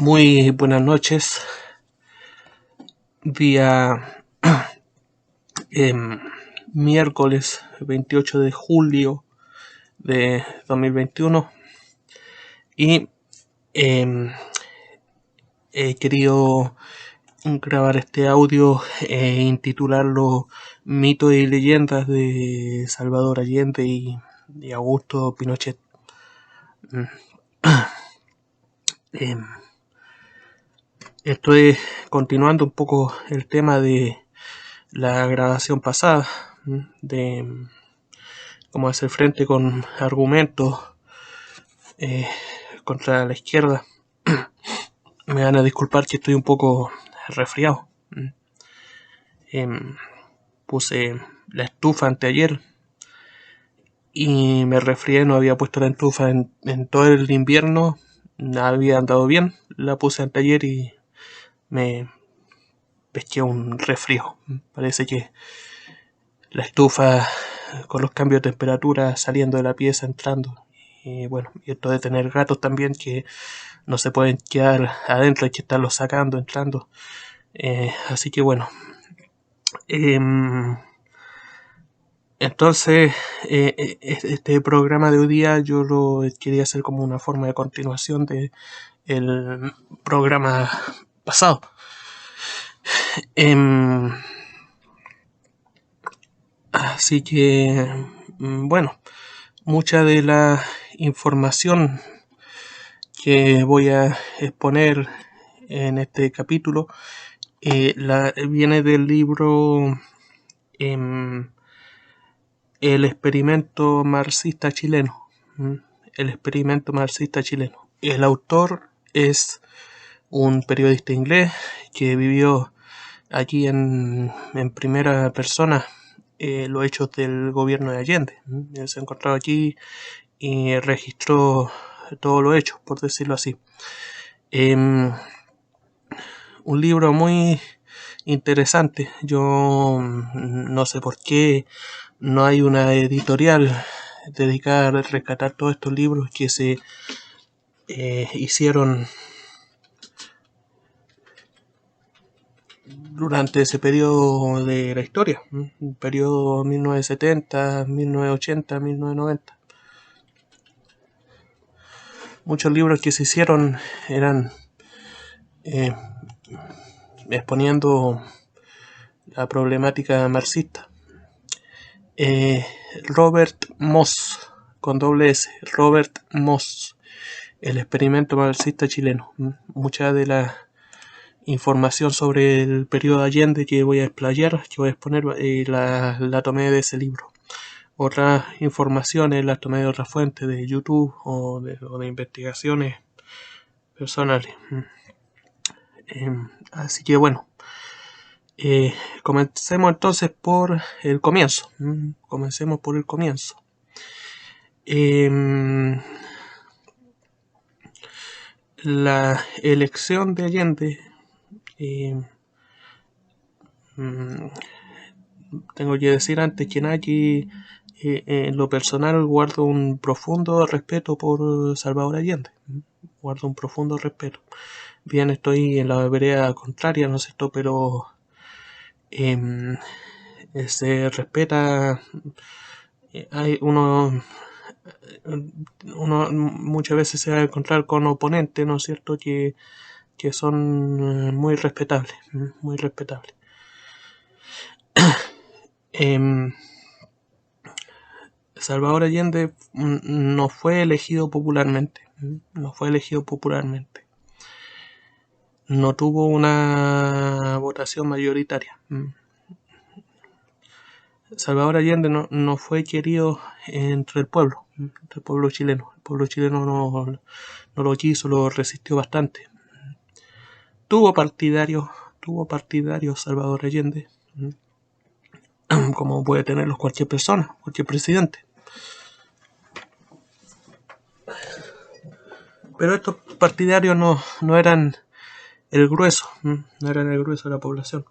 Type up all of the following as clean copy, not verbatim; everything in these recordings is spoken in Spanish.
Muy buenas noches. Día miércoles 28 de julio de 2021 y he querido grabar este audio e intitularlo Mitos y leyendas de Salvador Allende y Augusto Pinochet. Estoy continuando un poco el tema de la grabación pasada, de cómo hacer frente con argumentos contra la izquierda. Me van a disculpar que estoy un poco resfriado. Puse la estufa anteayer y me resfrié, no había puesto la estufa en todo el invierno, había andado bien, la puse anteayer y me pesqué un resfrío. Parece que la estufa con los cambios de temperatura saliendo de la pieza, entrando. Y bueno, y esto de tener gatos también que no se pueden quedar adentro, hay que estarlos sacando, entrando. Así que bueno. Entonces, este programa de hoy día yo lo quería hacer como una forma de continuación de el programa pasado. Así que, bueno, mucha de la información que voy a exponer en este capítulo viene del libro El experimento marxista chileno. El experimento marxista chileno. El autor es un periodista inglés que vivió aquí en primera persona los hechos del gobierno de Allende. Él se encontraba aquí y registró todos los hechos, por decirlo así. Un libro muy interesante. Yo no sé por qué no hay una editorial dedicada a rescatar todos estos libros que se hicieron durante ese periodo de la historia, el periodo 1970, 1980, 1990. Muchos libros que se hicieron eran exponiendo la problemática marxista. Robert Moss, con doble S, Robert Moss, el experimento marxista chileno. Mucha de la información sobre el periodo Allende que voy a explayar, que voy a exponer, la tomé de ese libro. Otras informaciones las tomé de otras fuentes, de YouTube o de investigaciones personales. Así que bueno, comencemos entonces por el comienzo. Comencemos por el comienzo. La elección de Allende, tengo que decir antes que nada que en lo personal guardo un profundo respeto por Salvador Allende. Guardo un profundo respeto. Bien, estoy en la vereda contraria, ¿no es cierto? Pero se respeta. Hay uno muchas veces se va a encontrar con oponentes, ¿no es cierto?, que son muy respetables, muy respetables. Salvador Allende no fue elegido popularmente, no tuvo una votación mayoritaria. Salvador Allende no fue querido entre el pueblo chileno. El pueblo chileno no lo quiso, lo resistió bastante. Tuvo partidarios Salvador Allende, como puede tenerlos cualquier persona, cualquier presidente. Pero estos partidarios no eran el grueso, no eran el grueso de la población.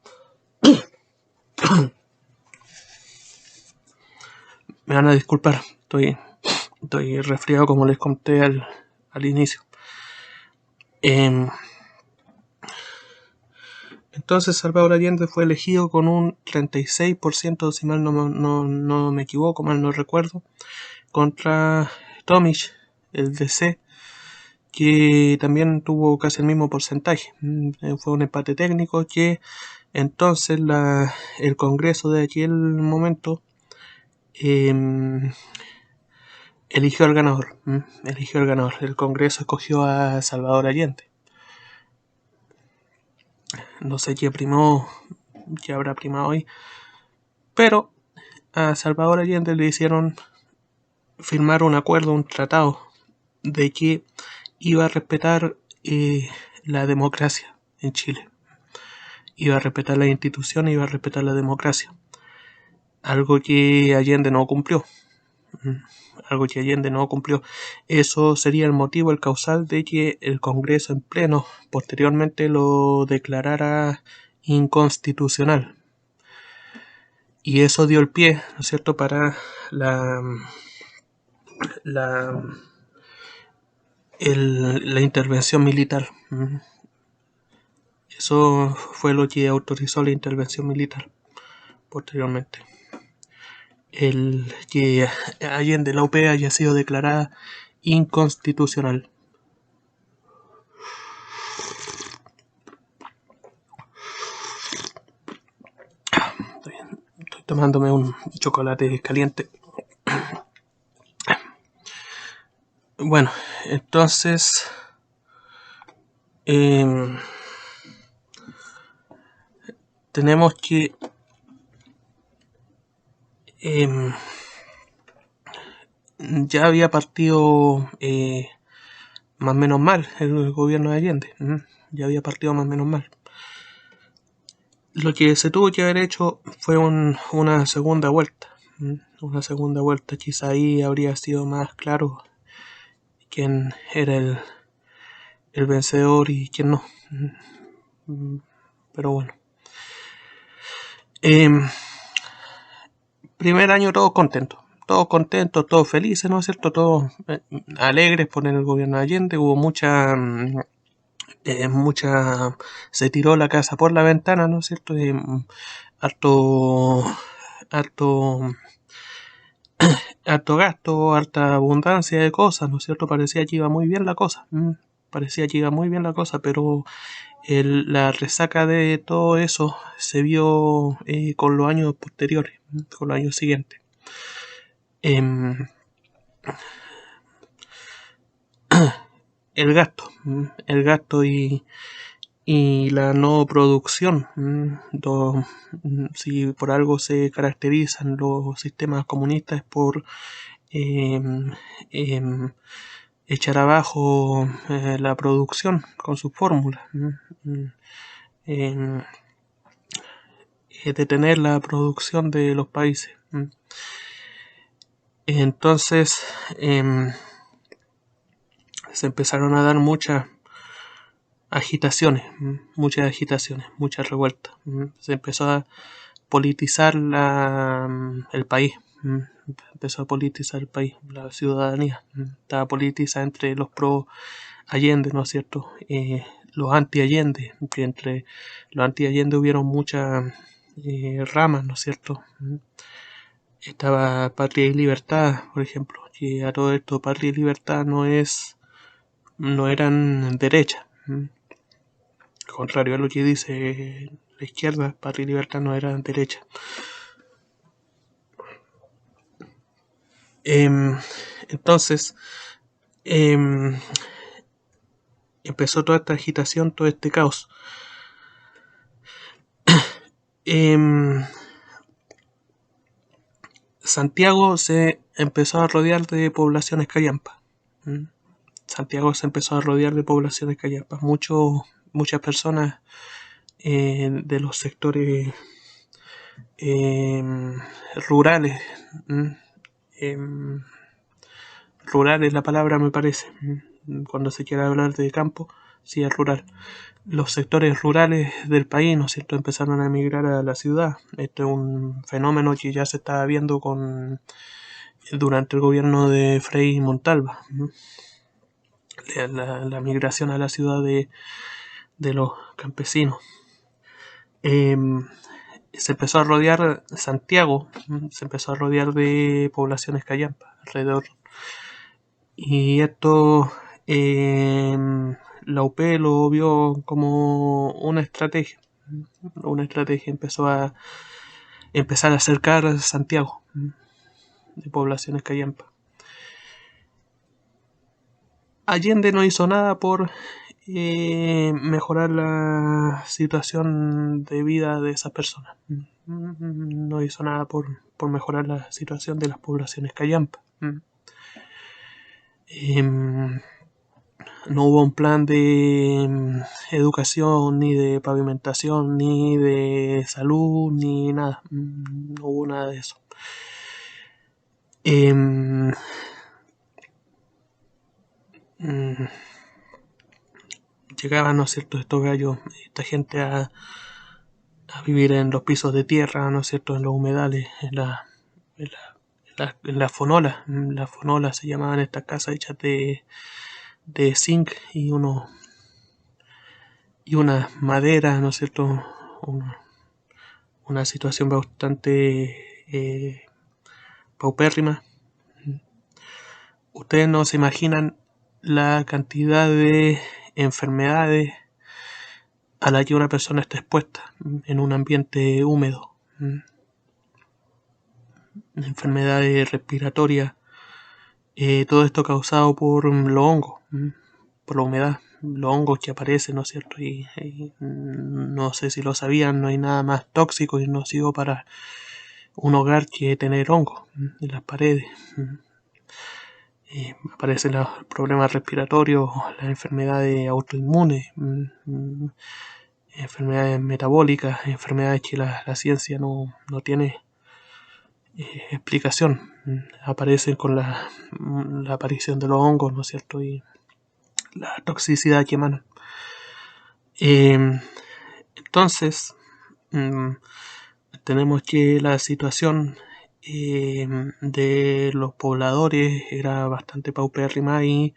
Me van a disculpar, estoy resfriado como les conté al inicio. Entonces Salvador Allende fue elegido con un 36%, si mal no me equivoco, mal no recuerdo, contra Tomic, el DC, que también tuvo casi el mismo porcentaje. Fue un empate técnico que entonces el Congreso de aquel momento eh, eligió al ganador. Eligió al ganador. El Congreso escogió a Salvador Allende. No sé qué primó, qué habrá primado hoy, pero a Salvador Allende le hicieron firmar un acuerdo, un tratado, de que iba a respetar la democracia en Chile. Iba a respetar las instituciones, iba a respetar la democracia. Algo que Allende no cumplió. Algo que Allende no cumplió. Eso sería el motivo, el causal de que el Congreso en pleno posteriormente lo declarara inconstitucional. Y eso dio el pie, ¿no es cierto?, para la intervención militar. Eso fue lo que autorizó la intervención militar posteriormente. El que Allende, la UP, haya sido declarada inconstitucional. Estoy tomándome un chocolate caliente. Bueno, entonces tenemos que ya había partido más o menos mal el gobierno de Allende. Ya había partido más o menos mal. Lo que se tuvo que haber hecho fue una segunda vuelta. Una segunda vuelta. Quizá ahí habría sido más claro quién era el vencedor y quién no. Pero bueno. Primer año todos contentos, todos felices, ¿no es cierto? Todos alegres por el gobierno de Allende. Hubo mucha, se tiró la casa por la ventana, ¿no es cierto? Harto gasto, harta abundancia de cosas, ¿no es cierto? Parecía que iba muy bien la cosa. Parecía que iba muy bien la cosa, pero la resaca de todo eso se vio con los años posteriores, con los años siguientes. El gasto y la no producción. Si por algo se caracterizan los sistemas comunistas es por echar abajo la producción con sus fórmulas. Detener la producción de los países. Entonces se empezaron a dar muchas agitaciones, muchas revueltas. Se empezó a politizar el país. Empezó a politizar el país, la ciudadanía. Estaba politizada entre los pro Allende, ¿no es cierto? Los anti-Allende, que entre los anti-Allende hubieron muchas ramas, ¿no es cierto? Estaba Patria y Libertad, por ejemplo, que a todo esto Patria y Libertad no eran derecha. Contrario a lo que dice la izquierda, Patria y Libertad no eran derecha. Entonces empezó toda esta agitación, todo este caos. Santiago se empezó a rodear de poblaciones callampas. Santiago se empezó a rodear de poblaciones callampas. Muchas personas de los sectores rurales. Rural es la palabra, me parece. Cuando se quiere hablar de campo, sí es rural. Los sectores rurales del país, ¿no es cierto?, empezaron a emigrar a la ciudad. Este es un fenómeno que ya se estaba viendo durante el gobierno de Frei Montalva. La migración a la ciudad de los campesinos. se empezó a rodear Santiago, se empezó a rodear de poblaciones callampas alrededor. Y esto la UP lo vio como una estrategia. Una estrategia empezó a empezar a acercar Santiago de poblaciones callampas. Allende no hizo nada por mejorar la situación de vida de esas personas. No hizo nada por mejorar la situación de las poblaciones callampas. No hubo un plan de educación, ni de pavimentación, ni de salud, ni nada. No hubo nada de eso. Llegaban, ¿no es cierto?, estos gallos, esta gente a vivir en los pisos de tierra, ¿no es cierto?, en los humedales, en las fonolas. Las fonolas se llamaban estas casas hechas de zinc y una madera, ¿no es cierto?, una situación bastante paupérrima. Ustedes no se imaginan la cantidad de enfermedades a la que una persona está expuesta en un ambiente húmedo. Enfermedades respiratorias, todo esto causado por los hongos, por la humedad, los hongos que aparecen, ¿no es cierto? Y no sé si lo sabían, no hay nada más tóxico y nocivo para un hogar que tener hongos en las paredes. Aparecen los problemas respiratorios, las enfermedades autoinmunes, enfermedades metabólicas, enfermedades que la ciencia no tiene explicación. Aparecen con la aparición de los hongos, ¿no es cierto? Y la toxicidad que emanan. Entonces, tenemos que la situación de los pobladores era bastante paupérrima y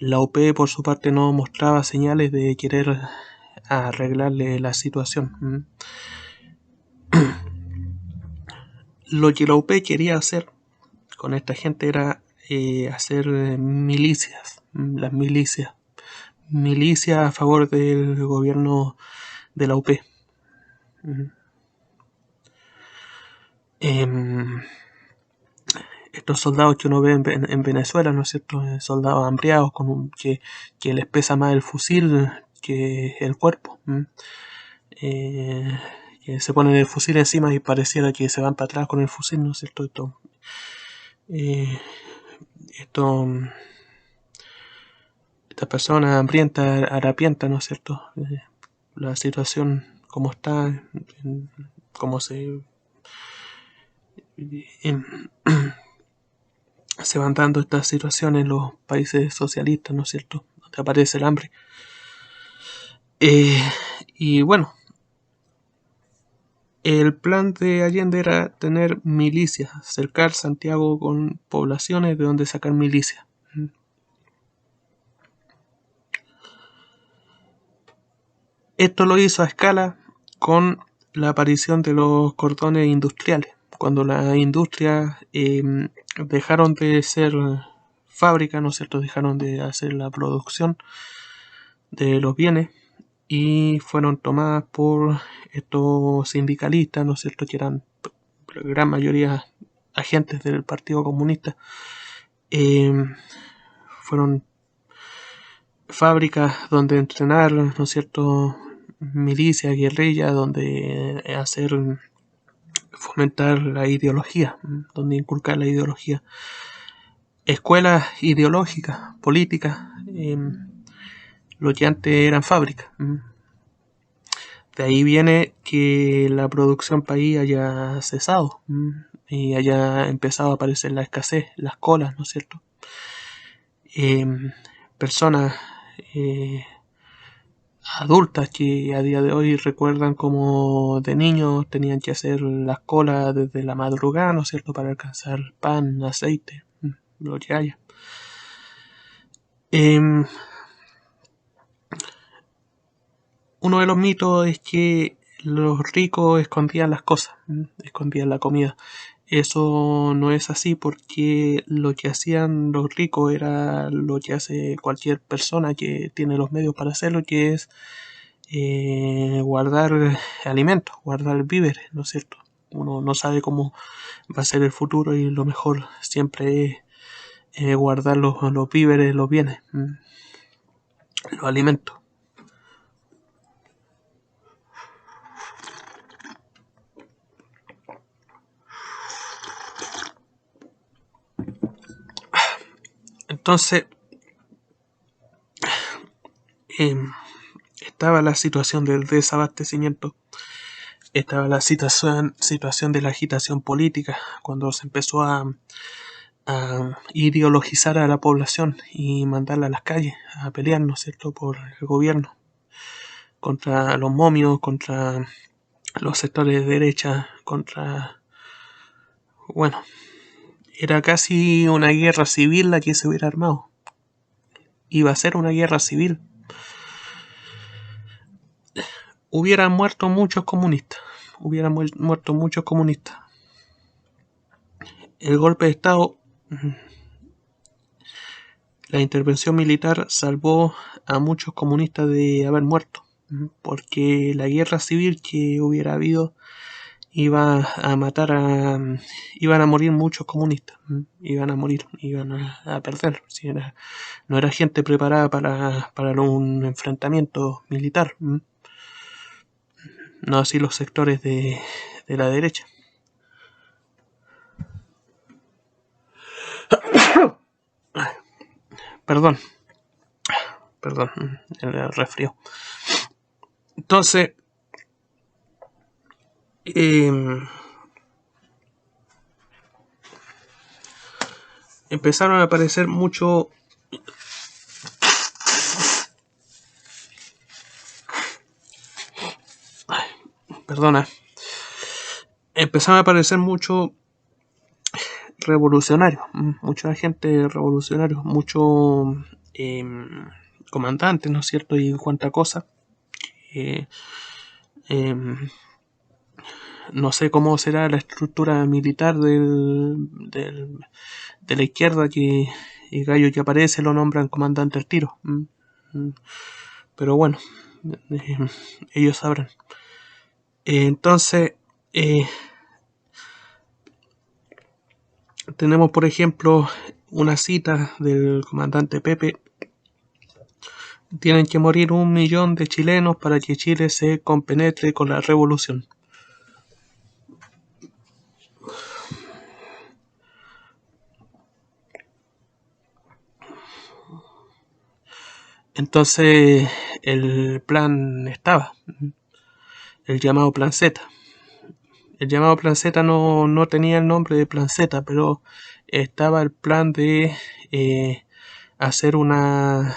la UP por su parte no mostraba señales de querer arreglarle la situación. Lo que la UP quería hacer con esta gente era hacer milicias, las milicias a favor del gobierno de la UP. Estos soldados que uno ve en Venezuela, ¿no es cierto? Soldados hambriados que les pesa más el fusil que el cuerpo. Que se ponen el fusil encima y pareciera que se van para atrás con el fusil, ¿no es cierto? Esta persona hambrienta, harapienta, ¿no es cierto? La situación como está, como se van dando estas situaciones en los países socialistas, ¿no es cierto? Donde aparece el hambre. Y bueno, el plan de Allende era tener milicias, cercar Santiago con poblaciones de donde sacar milicias. Esto lo hizo a escala con la aparición de los cordones industriales. Cuando las industrias dejaron de ser fábricas, ¿no es cierto? Dejaron de hacer la producción de los bienes y fueron tomadas por estos sindicalistas, ¿no es cierto?, que eran la gran mayoría agentes del Partido Comunista. Fueron fábricas donde entrenar, ¿no es cierto?, milicia, guerrilla, donde fomentar la ideología, donde inculcar la ideología. Escuelas ideológicas, políticas, lo que antes eran fábricas. De ahí viene que la producción país haya cesado y haya empezado a aparecer la escasez, las colas, ¿no es cierto? Personas adultas que a día de hoy recuerdan como de niños tenían que hacer las colas desde la madrugada, ¿no es cierto?, para alcanzar pan, aceite, lo que haya. Uno de los mitos es que los ricos escondían las cosas, escondían la comida. Eso no es así porque lo que hacían los ricos era lo que hace cualquier persona que tiene los medios para hacerlo, que es guardar alimentos, guardar víveres, ¿no es cierto? Uno no sabe cómo va a ser el futuro y lo mejor siempre es guardar los víveres, los bienes, los alimentos. Entonces, estaba la situación del desabastecimiento, estaba la situación de la agitación política, cuando se empezó a ideologizar a la población y mandarla a las calles a pelear, ¿no es cierto?, por el gobierno, contra los momios, contra los sectores de derecha, bueno, era casi una guerra civil la que se hubiera armado. Iba a ser una guerra civil. Hubieran muerto muchos comunistas. El golpe de Estado, la intervención militar salvó a muchos comunistas de haber muerto, porque la guerra civil que hubiera habido iban a morir muchos comunistas, iban a perder. No era gente preparada para un enfrentamiento militar, no así los sectores de la derecha. Perdón, el resfrío. Entonces, empezaron a aparecer mucho empezaron a aparecer mucho revolucionarios, mucha gente revolucionaria, muchos comandantes, ¿no es cierto?, y cuánta cosa. No sé cómo será la estructura militar de la izquierda, que el gallo que aparece lo nombran comandante al tiro. Pero bueno, ellos sabrán. Entonces, tenemos por ejemplo una cita del comandante Pepe: tienen que morir 1 millón de chilenos para que Chile se compenetre con la revolución. Entonces el plan estaba, el llamado Plan Z. El llamado Plan Z no tenía el nombre de Plan Z, pero estaba el plan de hacer una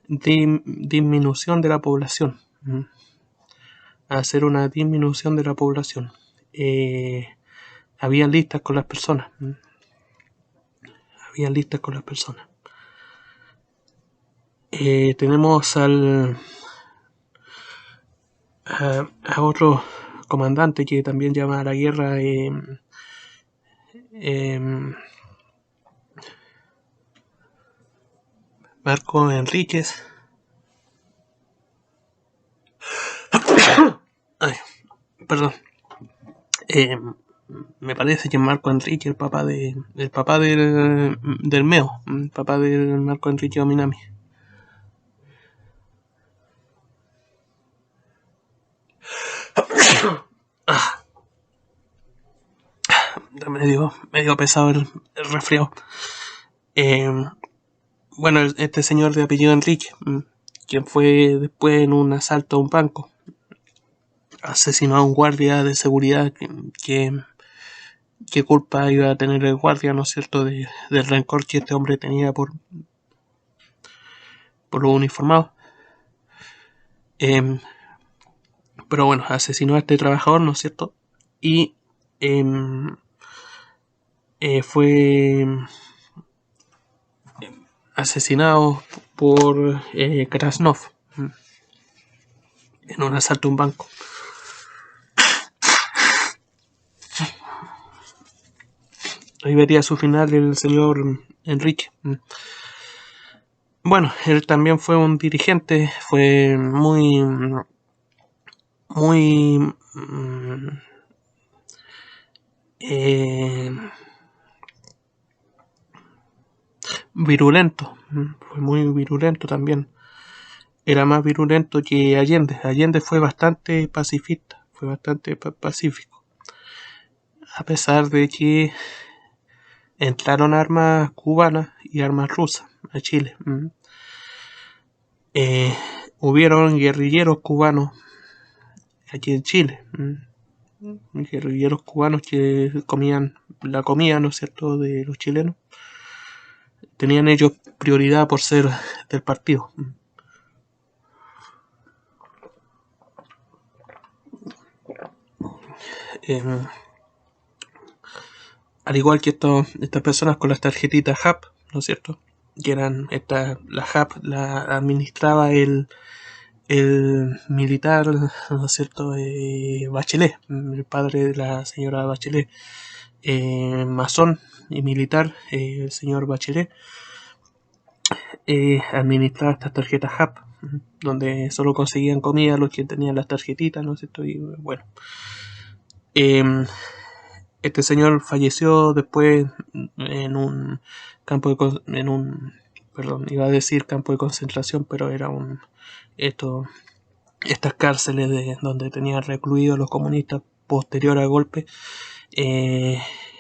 disminución de la población. Hacer una disminución de la población. Habían listas con las personas. Tenemos a otro comandante que también llama a la guerra, Marco Enríquez. Perdón. Me parece que Marco Enrique, el papá del Meo, el papá del Marco Enrique Ominami. medio pesado el resfriado. Bueno, este señor de apellido Enrique, quien fue después en un asalto a un banco, asesinó a un guardia de seguridad. ¿Qué culpa iba a tener el guardia, no es cierto?, del rencor que este hombre tenía por los uniformados. Pero bueno, asesinó a este trabajador, ¿no es cierto?, y fue asesinado por Krasnov. en un asalto a un banco. Ahí vería su final el señor Enrique. Bueno, él también fue un dirigente, fue muy eh, virulento, fue muy virulento también. Era más virulento que Allende. Allende fue bastante pacifista, fue bastante pacífico, a pesar de que entraron armas cubanas y armas rusas a Chile. Eh, hubieron guerrilleros cubanos aquí en Chile, guerrilleros cubanos que comían la comida, ¿no es cierto?, de los chilenos. Tenían ellos prioridad por ser del partido. Eh, al igual que estas personas con las tarjetitas HAP, ¿no es cierto? Que eran la HAP la administraba el militar, ¿no es cierto? Bachelet, el padre de la señora Bachelet, masón y militar, el señor Bachelet, administraba estas tarjetas HAP, donde solo conseguían comida los que tenían las tarjetitas, ¿no es cierto? Y bueno, este señor falleció después en un perdón, iba a decir campo de concentración, pero era estas cárceles donde tenían recluidos los comunistas posterior al golpe,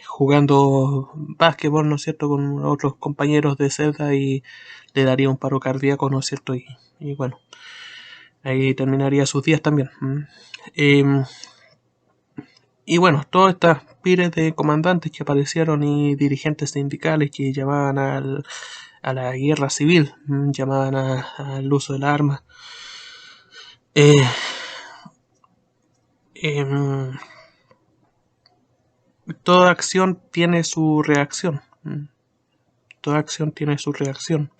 jugando básquetbol, ¿no es cierto?, con otros compañeros de celda, y le daría un paro cardíaco, ¿no es cierto? Y bueno, ahí terminaría sus días también. Y bueno, todas estas pires de comandantes que aparecieron y dirigentes sindicales que llamaban a la guerra civil, llamaban al uso de las armas. Toda acción tiene su reacción. Toda acción tiene su reacción.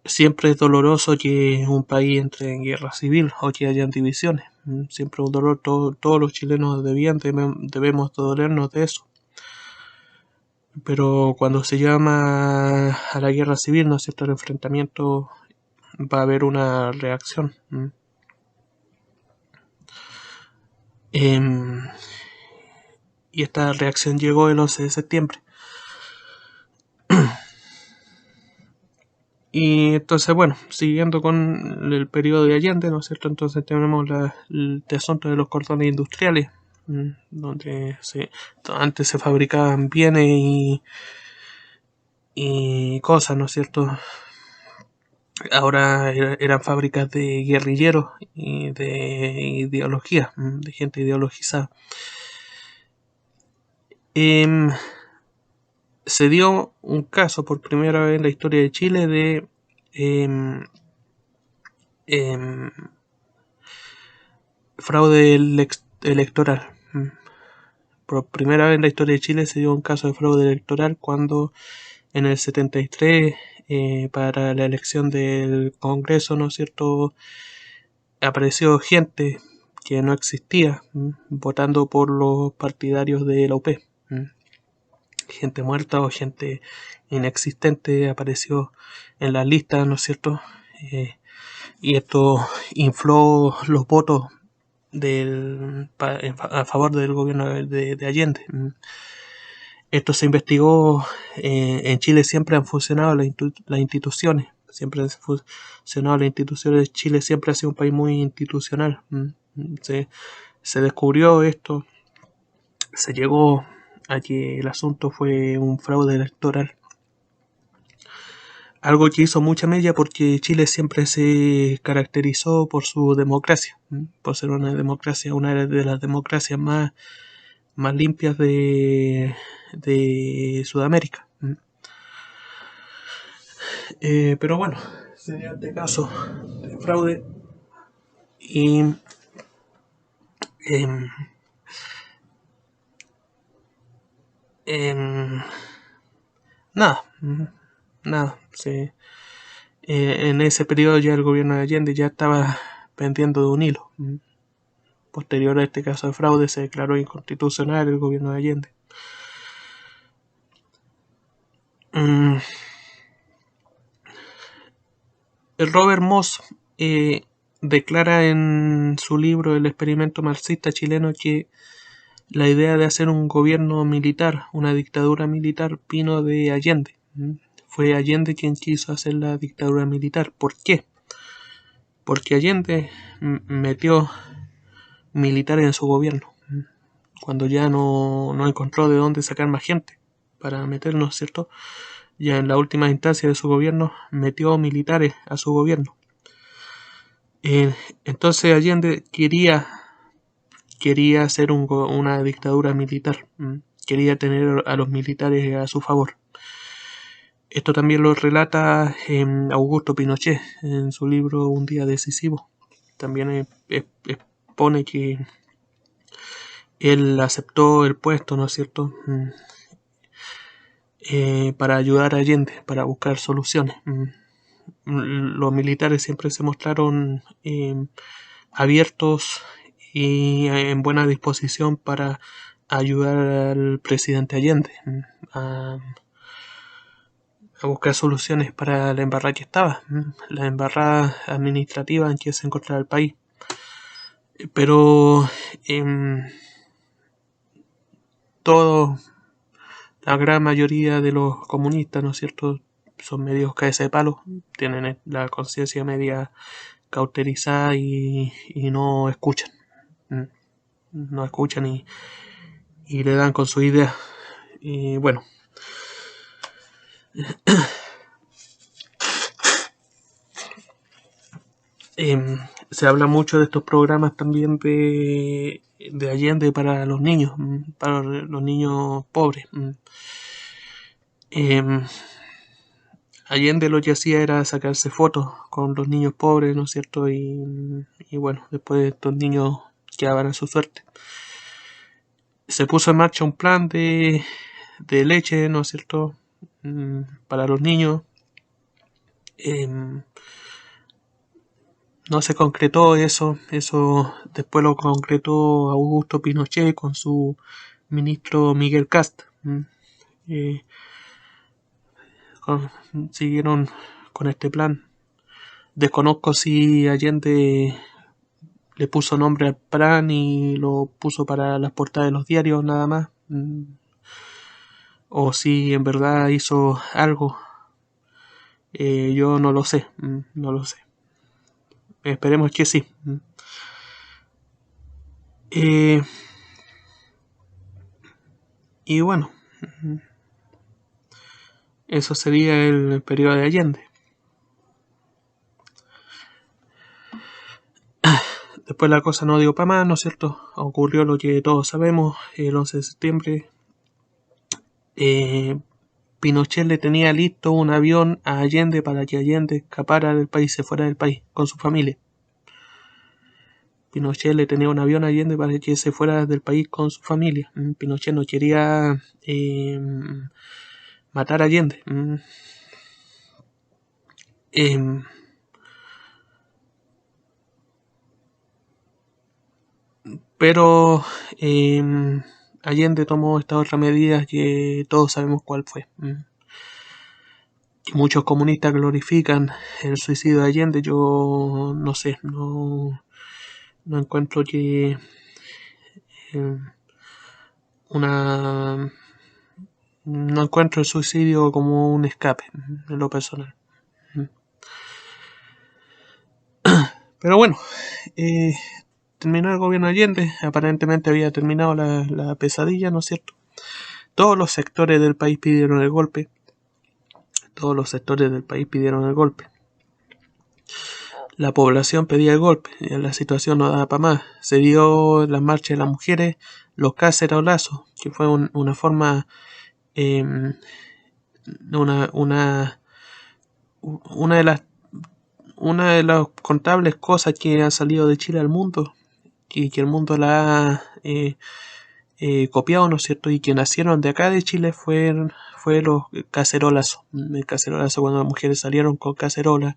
Siempre es doloroso que un país entre en guerra civil o que hayan divisiones. Siempre es un dolor. Todos los chilenos debemos dolernos de eso. Pero cuando se llama a la guerra civil, ¿no es cierto?, el enfrentamiento, va a haber una reacción. Y esta reacción llegó el 11 de septiembre. Y entonces, bueno, siguiendo con el periodo de Allende, ¿no es cierto? Entonces tenemos el asunto de los cordones industriales, donde antes se fabricaban bienes y cosas, ¿no es cierto? Ahora eran fábricas de guerrilleros y de ideología, de gente ideologizada. Se dio un caso por primera vez en la historia de Chile de fraude electoral. Por primera vez en la historia de Chile se dio un caso de fraude electoral cuando en el 73, para la elección del Congreso, ¿no es cierto?, apareció gente que no existía, votando por los partidarios de la UP. Gente muerta o gente inexistente apareció en las listas, ¿no es cierto? Y esto infló los votos a favor del gobierno de Allende. Esto se investigó. En Chile siempre han funcionado las instituciones. Siempre han funcionado las instituciones. Chile siempre ha sido un país muy institucional. Se descubrió esto. Se llegó a que el asunto fue un fraude electoral. Algo que hizo mucha mella porque Chile siempre se caracterizó por su democracia, por ser una democracia, una de las democracias más limpias de Sudamérica. Pero bueno, se dio este caso de fraude y nada, nada. En ese periodo ya el gobierno de Allende ya estaba pendiendo de un hilo. Posterior a este caso de fraude se declaró inconstitucional el gobierno de Allende. El Robert Moss declara en su libro El experimento marxista chileno que la idea de hacer un gobierno militar, una dictadura militar, vino de Allende. Fue Allende quien quiso hacer la dictadura militar. ¿Por qué? Porque Allende metió militares en su gobierno, cuando ya no encontró de dónde sacar más gente para meternos, ¿cierto? Ya en la última instancia de su gobierno metió militares a su gobierno. Entonces Allende quería hacer una dictadura militar, quería tener a los militares a su favor. Esto también lo relata Augusto Pinochet en su libro Un día decisivo. También expone que él aceptó el puesto, ¿no es cierto?, para ayudar a Allende, para buscar soluciones. Los militares siempre se mostraron abiertos y en buena disposición para ayudar al presidente Allende a buscar soluciones para la embarrada que estaba, la embarrada administrativa en que se encontraba el país. Pero la gran mayoría de los comunistas, ¿no es cierto?, son medios cabeza de palo, tienen la conciencia media cauterizada y no escuchan. No escuchan y le dan con su idea. Y bueno. Se habla mucho de estos programas también de Allende para los niños pobres. Allende lo que hacía era sacarse fotos con los niños pobres, ¿no es cierto? Y bueno, después estos niños quedaban a su suerte. Se puso en marcha un plan de leche, ¿no es cierto?, para los niños. No se concretó eso después lo concretó Augusto Pinochet con su ministro Miguel Kast. Siguieron con este plan. Desconozco si Allende le puso nombre al plan y lo puso para las portadas de los diarios nada más, o si en verdad hizo algo. Yo no lo sé, Esperemos que sí. Y bueno, eso sería el periodo de Allende. Después la cosa no dio para más, ¿no es cierto? Ocurrió lo que todos sabemos, el 11 de septiembre. Pinochet le tenía listo un avión a Allende para que Allende escapara del país, se fuera del país con su familia. Pinochet le tenía un avión a Allende para que se fuera del país con su familia. Pinochet no quería matar a Allende. Pero Allende tomó esta otra medida que todos sabemos cuál fue. Muchos comunistas glorifican el suicidio de Allende. Yo no sé, no encuentro que no encuentro el suicidio como un escape en lo personal. Pero bueno, terminó el gobierno de Allende, aparentemente había terminado la pesadilla, ¿no es cierto? Todos los sectores del país pidieron el golpe. La población pedía el golpe, la situación no daba para más. Se dio la marcha de las mujeres, los cacerolazos, que fue una forma, una de las contables cosas que ha salido de Chile al mundo y que el mundo la ha copiado, ¿no es cierto? Y que nacieron de acá de Chile fue los cacerolazos. El cacerolazo cuando las mujeres salieron con cacerola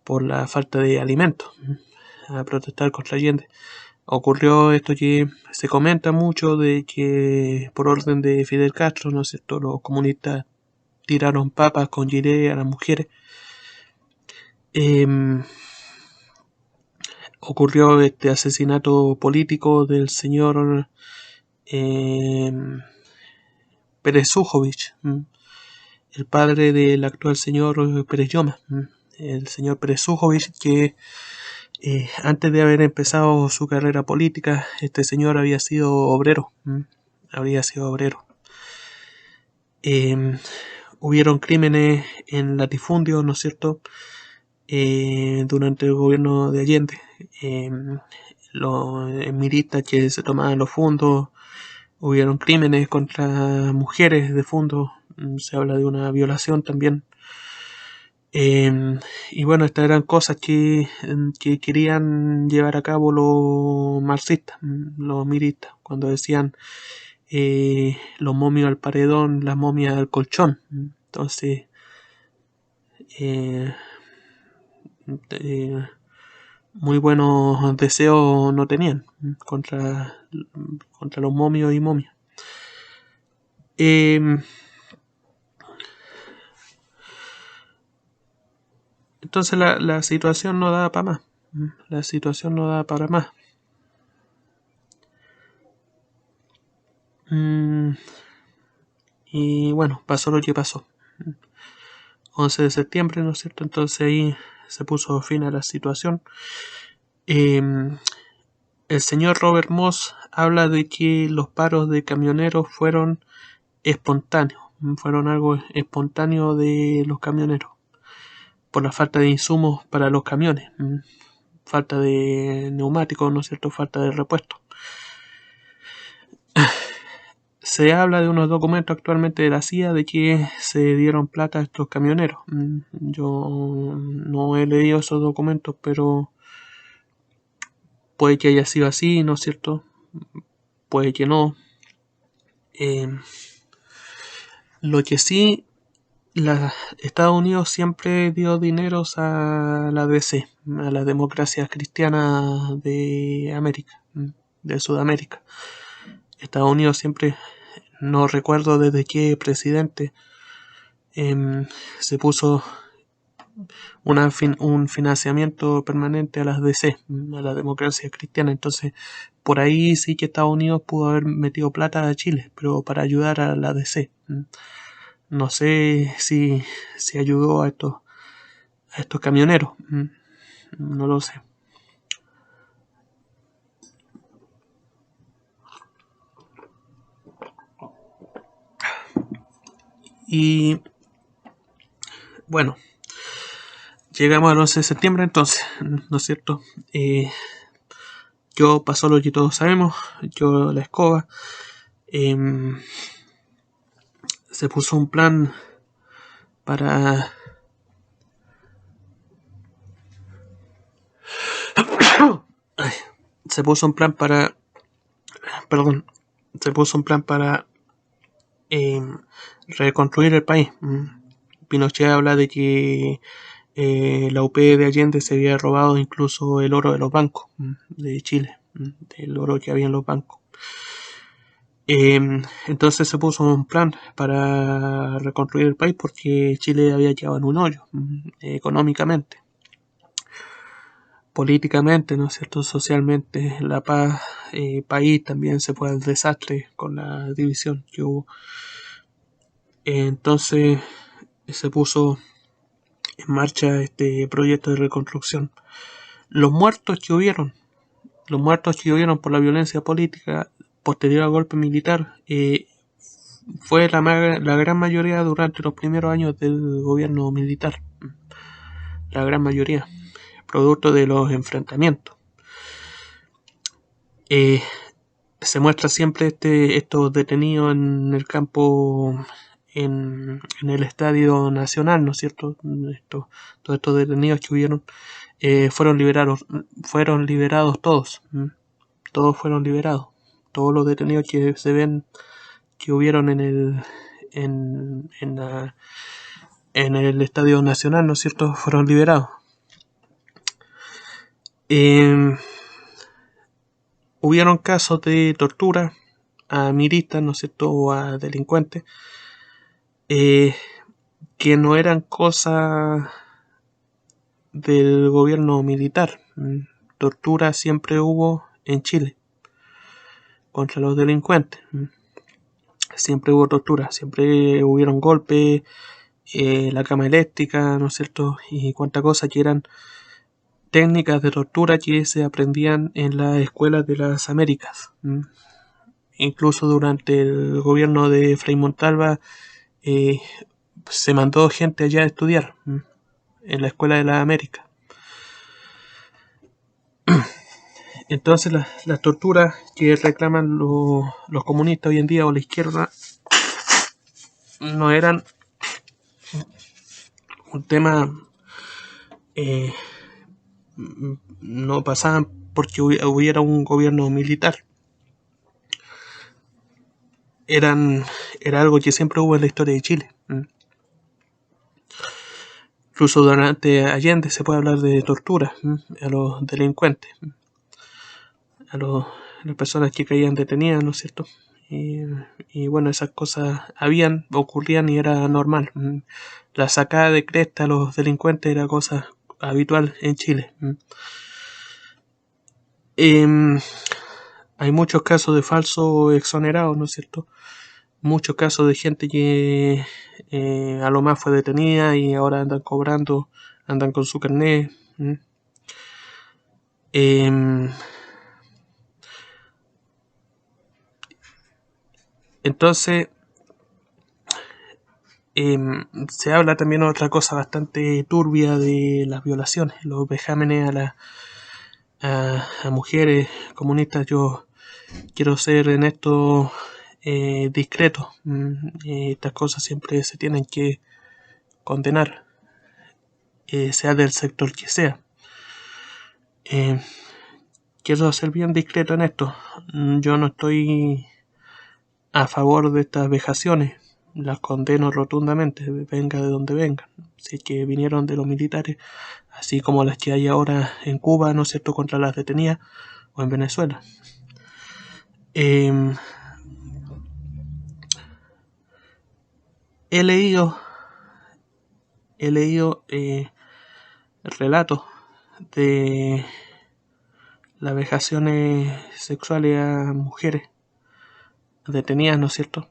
por la falta de alimentos. a protestar contra Allende. Ocurrió esto que se comenta mucho de que por orden de Fidel Castro, ¿no es cierto?, los comunistas tiraron papas con gilet a las mujeres. Ocurrió este asesinato político del señor Pérez Ujovich, el padre del actual señor Pérez Lloma. El señor Pérez Ujovich, que antes de haber empezado su carrera política, este señor había sido obrero. Hubieron crímenes en latifundio, ¿no es cierto?, durante el gobierno de Allende. Los miristas que se tomaban los fondos, hubieron crímenes contra mujeres de fondo, se habla de una violación también. Y bueno, estas eran cosas que querían llevar a cabo los marxistas, los miristas, cuando decían los momios al paredón, las momias al colchón. Entonces, muy buenos deseos no tenían contra los momios y momias. Entonces la situación no da para más. La situación no da para más. Y bueno, pasó lo que pasó. 11 de septiembre, ¿no es cierto? Entonces ahí se puso fin a la situación. El señor Robert Moss habla de que los paros de camioneros fueron espontáneos. Fueron algo espontáneo de los camioneros. Por la falta de insumos para los camiones. Falta de neumáticos, ¿no es cierto? Falta de repuestos. Se habla de unos documentos actualmente de la CIA de que se dieron plata a estos camioneros. Yo no he leído esos documentos, pero puede que haya sido así, ¿no es cierto? Puede que no. Lo que sí, Estados Unidos siempre dio dineros a la DC, a las democracias cristianas de América, de Sudamérica. Estados Unidos siempre, no recuerdo desde qué presidente, se puso un financiamiento permanente a las DC, a la democracia cristiana. Entonces, por ahí sí que Estados Unidos pudo haber metido plata a Chile, pero para ayudar a la DC. No sé si ayudó a estos camioneros. No lo sé. Y bueno, llegamos al 11 de septiembre entonces, ¿no es cierto? Yo pasó lo que todos sabemos, yo la escoba. Se puso un plan para se puso un plan para reconstruir el país. Pinochet habla de que la UP de Allende se había robado incluso el oro de los bancos de Chile, del oro que había en los bancos. Entonces se puso un plan para reconstruir el país porque Chile había quedado en un hoyo económicamente, políticamente, ¿no es cierto?, socialmente. La paz, país también se fue al desastre con la división que hubo. Entonces se puso en marcha este proyecto de reconstrucción. Los muertos que hubieron por la violencia política posterior al golpe militar fue la gran mayoría durante los primeros años del gobierno militar. La gran mayoría, producto de los enfrentamientos. Se muestra siempre estos detenidos en el campo, en el Estadio Nacional, ¿no es cierto? Todos estos detenidos que hubieron fueron liberados todos. Todos fueron liberados. Todos los detenidos que se ven que hubieron en el Estadio Nacional, ¿no es cierto?, fueron liberados. Hubieron casos de tortura a militas, ¿no es cierto?, o a delincuentes, que no eran cosa del gobierno militar. Tortura siempre hubo en Chile contra los delincuentes. Siempre hubo tortura, siempre hubieron golpes, la cama eléctrica, ¿no es cierto? Y cuánta cosa que eran técnicas de tortura que se aprendían en las escuelas de las Américas. Incluso durante el gobierno de Frei Montalva se mandó gente allá a estudiar en la escuela de las Américas. Entonces las torturas que reclaman los comunistas hoy en día o la izquierda no eran un tema, no pasaban porque hubiera un gobierno militar. Era algo que siempre hubo en la historia de Chile. Incluso durante Allende se puede hablar de tortura a los delincuentes, a las personas que caían detenidas, ¿no es cierto? Y bueno, esas cosas ocurrían y era normal. La sacada de cresta a los delincuentes era cosa habitual en Chile. Hay muchos casos de falsos exonerados, ¿no es cierto? Muchos casos de gente que a lo más fue detenida y ahora andan cobrando, andan con su carnet. Entonces, se habla también de otra cosa bastante turbia de las violaciones, los vejámenes a mujeres comunistas. Yo quiero ser en esto discreto. Estas cosas siempre se tienen que condenar, sea del sector que sea. Quiero ser bien discreto en esto. Yo no estoy a favor de estas vejaciones. Las condeno rotundamente, venga de donde vengan. Si es que vinieron de los militares, así como las que hay ahora en Cuba, ¿no es cierto?, contra las detenidas, o en Venezuela. He leído relatos de las vejaciones sexuales a mujeres detenidas, ¿no es cierto?,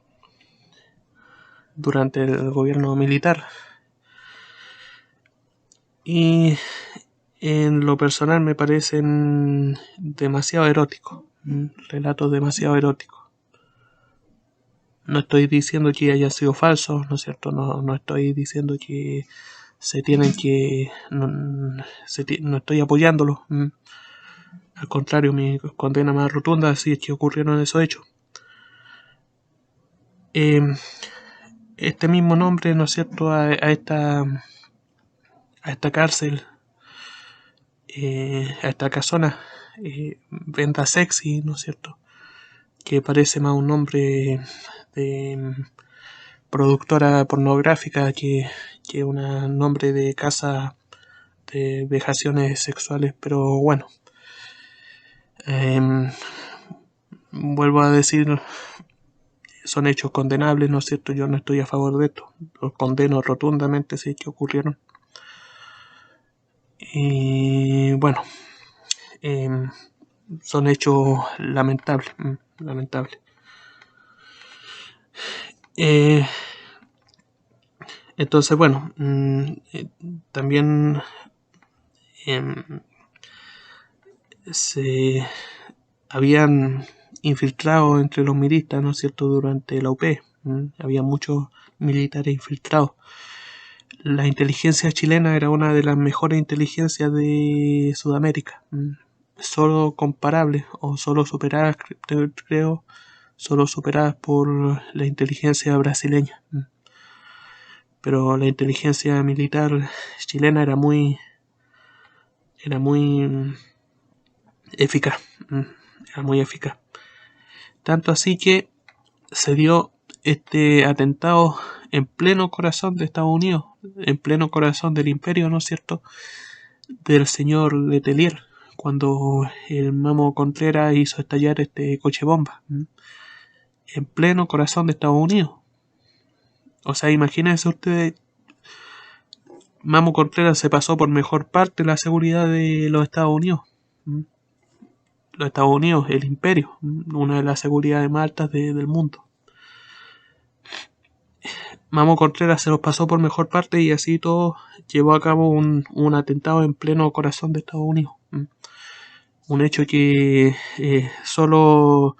durante el gobierno militar. Y en lo personal me parecen demasiado eróticos, relatos demasiado eróticos. No estoy diciendo que hayan sido falsos, ¿no es cierto? No estoy diciendo que se tienen que... No estoy apoyándolo. Al contrario, mi condena más rotunda si es que ocurrieron esos hechos. Este mismo nombre, ¿no es cierto?, a esta cárcel, a esta casona, Venta Sexy, ¿no es cierto?, que parece más un nombre de productora pornográfica que un nombre de casa de vejaciones sexuales. Pero bueno, vuelvo a decir, son hechos condenables, ¿no es cierto? Yo no estoy a favor de esto, los condeno rotundamente si es que ocurrieron. Y bueno, son hechos lamentables. Entonces, bueno, también se habían infiltrado entre los militas, ¿no es cierto?, durante la UP. Había muchos militares infiltrados. La inteligencia chilena era una de las mejores inteligencias de Sudamérica. Solo comparables o solo superadas, creo, solo superadas por la inteligencia brasileña. Pero la inteligencia militar chilena era muy eficaz. Era muy eficaz. Tanto así que se dio este atentado en pleno corazón de Estados Unidos, en pleno corazón del imperio, ¿no es cierto?, del señor Letelier, cuando el Mamo Contreras hizo estallar este coche bomba en pleno corazón de Estados Unidos. O sea, imagínense ustedes, Mamo Contreras se pasó por mejor parte la seguridad de los Estados Unidos. Los Estados Unidos, el imperio, una de las seguridades más altas del mundo. Mamo Contreras se los pasó por mejor parte y así todo llevó a cabo un atentado en pleno corazón de Estados Unidos. Un hecho que solo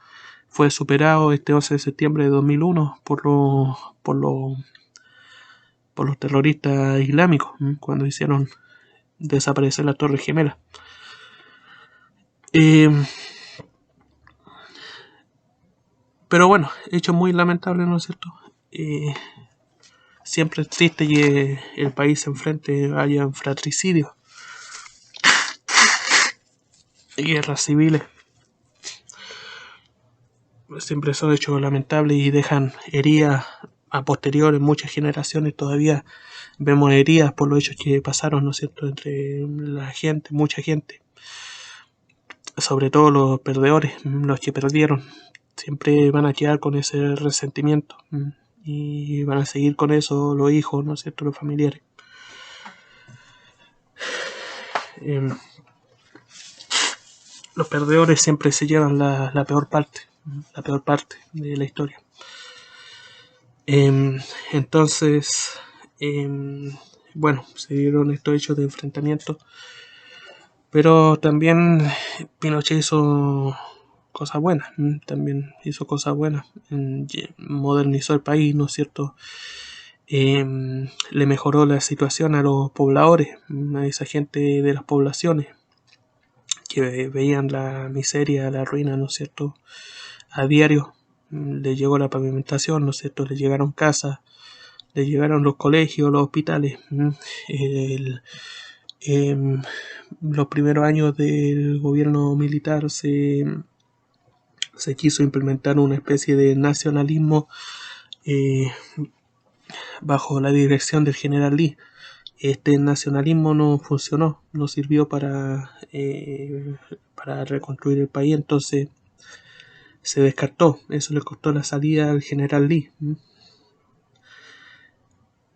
fue superado este 11 de septiembre de 2001 por los terroristas islámicos, cuando hicieron desaparecer las Torres Gemelas. Pero bueno, hecho muy lamentable, ¿no es cierto? Siempre es triste que el país se enfrente haya fratricidios y guerras civiles. Siempre son hechos lamentables y dejan heridas a posteriores. Muchas generaciones todavía vemos heridas por los hechos que pasaron, ¿no es cierto?, entre la gente, mucha gente. Sobre todo los perdedores, los que perdieron, siempre van a quedar con ese resentimiento y van a seguir con eso los hijos, ¿no es cierto?, los familiares. Los perdedores siempre se llevan la peor parte de la historia. Entonces, bueno, se dieron estos hechos de enfrentamiento, pero también Pinochet hizo cosas buenas, modernizó el país, ¿no es cierto? Le mejoró la situación a los pobladores, a esa gente de las poblaciones que veían la miseria, la ruina, ¿no es cierto?, a diario. Les llegó la pavimentación, ¿no es cierto?, les llegaron casas, les llegaron los colegios, los hospitales. Los primeros años del gobierno militar se quiso implementar una especie de nacionalismo bajo la dirección del general Lee. Este nacionalismo no funcionó, no sirvió para reconstruir el país, entonces se descartó. Eso le costó la salida al general Lee.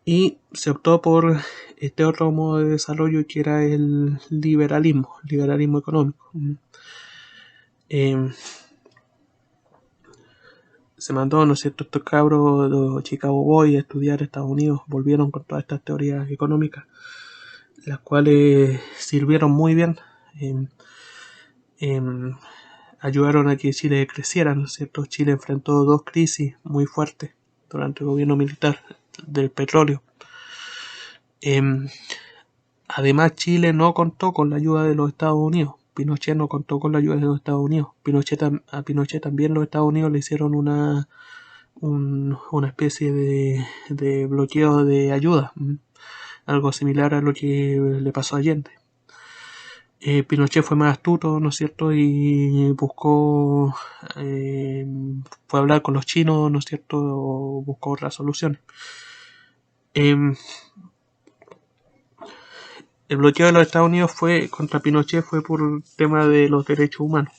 Y se optó por este otro modo de desarrollo que era el liberalismo económico. Se mandó, ¿no es cierto?, estos cabros de Chicago Boys a estudiar a Estados Unidos, volvieron con todas estas teorías económicas, las cuales sirvieron muy bien, ayudaron a que Chile creciera, ¿no es cierto? Chile enfrentó dos crisis muy fuertes durante el gobierno militar del petróleo. Además, Chile no contó con la ayuda de los Estados Unidos. Pinochet no contó con la ayuda de los Estados Unidos. A Pinochet también los Estados Unidos le hicieron una especie de bloqueo de ayuda, algo similar a lo que le pasó a Allende. Pinochet fue más astuto, ¿no es cierto?, y buscó, fue a hablar con los chinos, ¿no es cierto?, buscó otras soluciones. El bloqueo de los Estados Unidos contra Pinochet fue por el tema de los derechos humanos.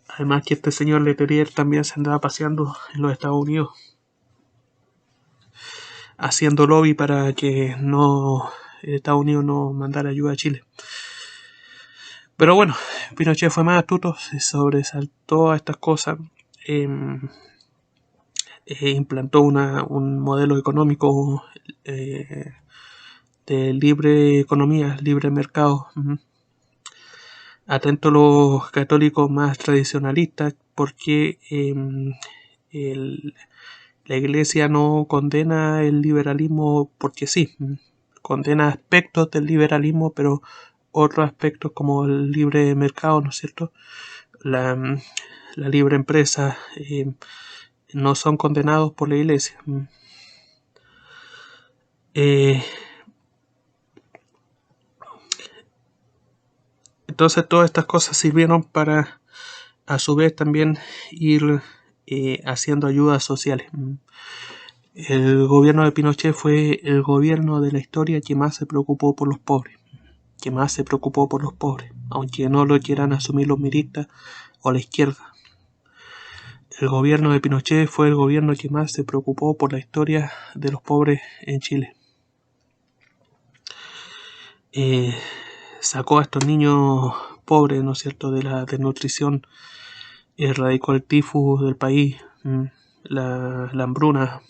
Además que este señor Letelier también se andaba paseando en los Estados Unidos, haciendo lobby para que Estados Unidos no mandara ayuda a Chile. Pero bueno, Pinochet fue más astuto, se sobresaltó a estas cosas, implantó un modelo económico de libre economía, libre mercado. Atento a los católicos más tradicionalistas, porque la Iglesia no condena el liberalismo porque sí, condena aspectos del liberalismo, pero otros aspectos como el libre mercado, ¿no es cierto?, la libre empresa, no son condenados por la Iglesia. Entonces todas estas cosas sirvieron para, a su vez, también ir haciendo ayudas sociales. El gobierno de Pinochet fue el gobierno de la historia que más se preocupó por los pobres. que más se preocupó por los pobres, aunque no lo quieran asumir los miristas o la izquierda. El gobierno de Pinochet fue el gobierno que más se preocupó por la historia de los pobres en Chile. Sacó a estos niños pobres, ¿no es cierto?, de la desnutrición, erradicó el tifus del país, la hambruna,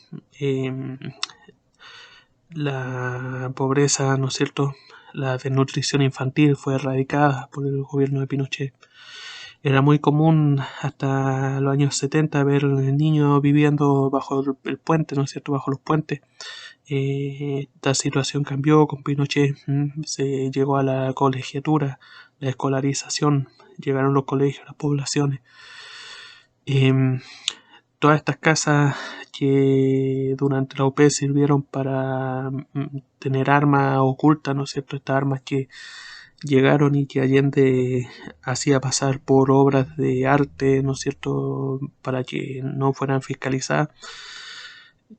la pobreza, ¿no es cierto?, la desnutrición infantil fue erradicada por el gobierno de Pinochet. Era muy común hasta los años 70 ver niños viviendo bajo el puente, ¿no es cierto?, bajo los puentes. Esta situación cambió con Pinochet, se llegó a la colegiatura, la escolarización, llegaron los colegios, las poblaciones. Todas estas casas que durante la UP sirvieron para tener armas ocultas, ¿no es cierto?, estas armas que llegaron y que Allende hacía pasar por obras de arte, ¿no es cierto?, para que no fueran fiscalizadas.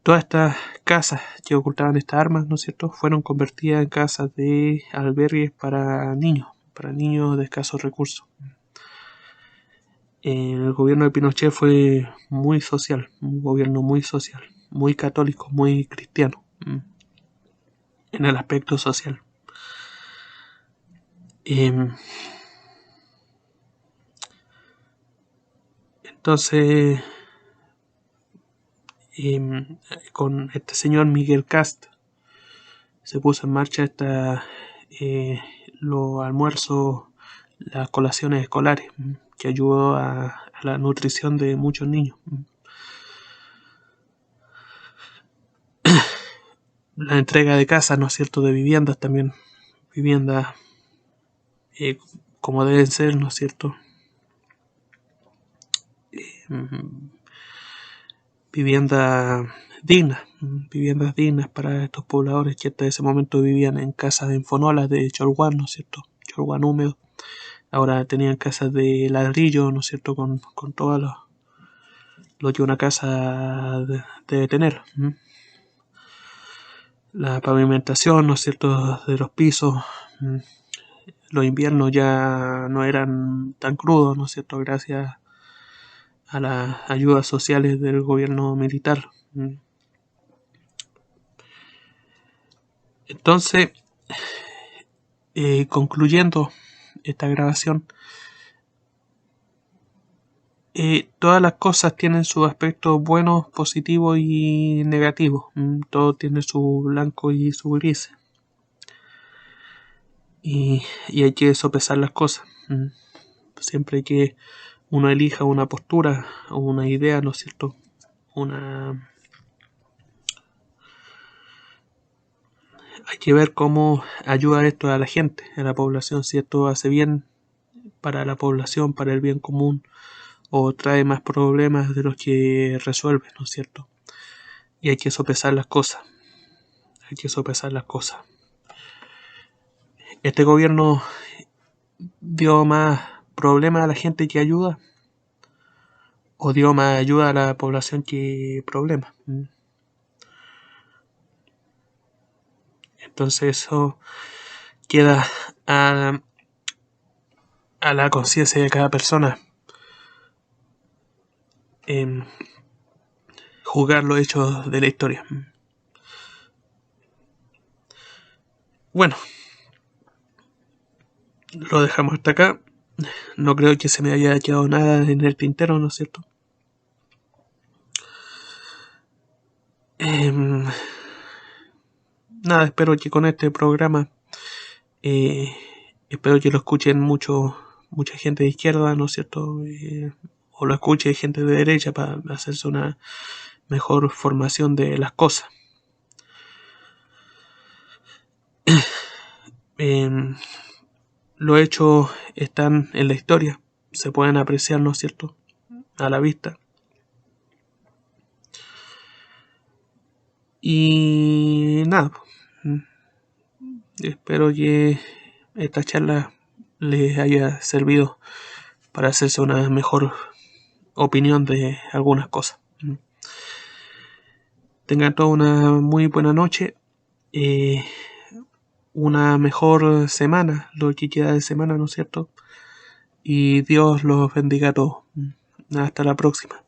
Todas estas casas que ocultaban estas armas, ¿no es cierto?, fueron convertidas en casas de albergues para niños de escasos recursos. El gobierno de Pinochet fue muy social, un gobierno muy social, muy católico, muy cristiano en el aspecto social. Entonces, con este señor Miguel Kast se puso en marcha los almuerzos, las colaciones escolares, que ayudó a la nutrición de muchos niños. La entrega de casas, ¿no es cierto?, de viviendas también, viviendas como deben ser, ¿no es cierto?, viviendas dignas para estos pobladores que hasta ese momento vivían en casas en fonolas de cholguán, ¿no es cierto?, cholguán húmedo. Ahora tenían casas de ladrillo, ¿no es cierto?, con todo lo que una casa debe tener. La pavimentación, ¿no es cierto?, de los pisos. Los inviernos ya no eran tan crudos, ¿no es cierto?, gracias a las ayudas sociales del gobierno militar. Entonces, concluyendo esta grabación, todas las cosas tienen sus aspectos buenos, positivos y negativos. Todo tiene su blanco y su gris. Y hay que sopesar las cosas. Siempre que uno elija una postura o una idea, ¿no es cierto?, hay que ver cómo ayuda esto a la gente, a la población, si esto hace bien para la población, para el bien común, o trae más problemas de los que resuelve, ¿no es cierto? Y hay que sopesar las cosas. Este gobierno dio más problemas a la gente que ayuda, o dio más ayuda a la población que problemas. Entonces eso queda a la conciencia de cada persona juzgar los hechos de la historia. Bueno, lo dejamos hasta acá. No creo que se me haya quedado nada en el tintero, ¿no es cierto? Nada, espero que con este programa espero que lo escuchen mucha gente de izquierda, ¿no es cierto? O lo escuche gente de derecha para hacerse una mejor formación de las cosas. Los hechos están en la historia, se pueden apreciar, ¿no es cierto?, a la vista. Y nada, espero que esta charla les haya servido para hacerse una mejor opinión de algunas cosas. Tengan toda una muy buena noche. una mejor semana, lo que queda de semana, ¿no es cierto? Y Dios los bendiga a todos. Hasta la próxima.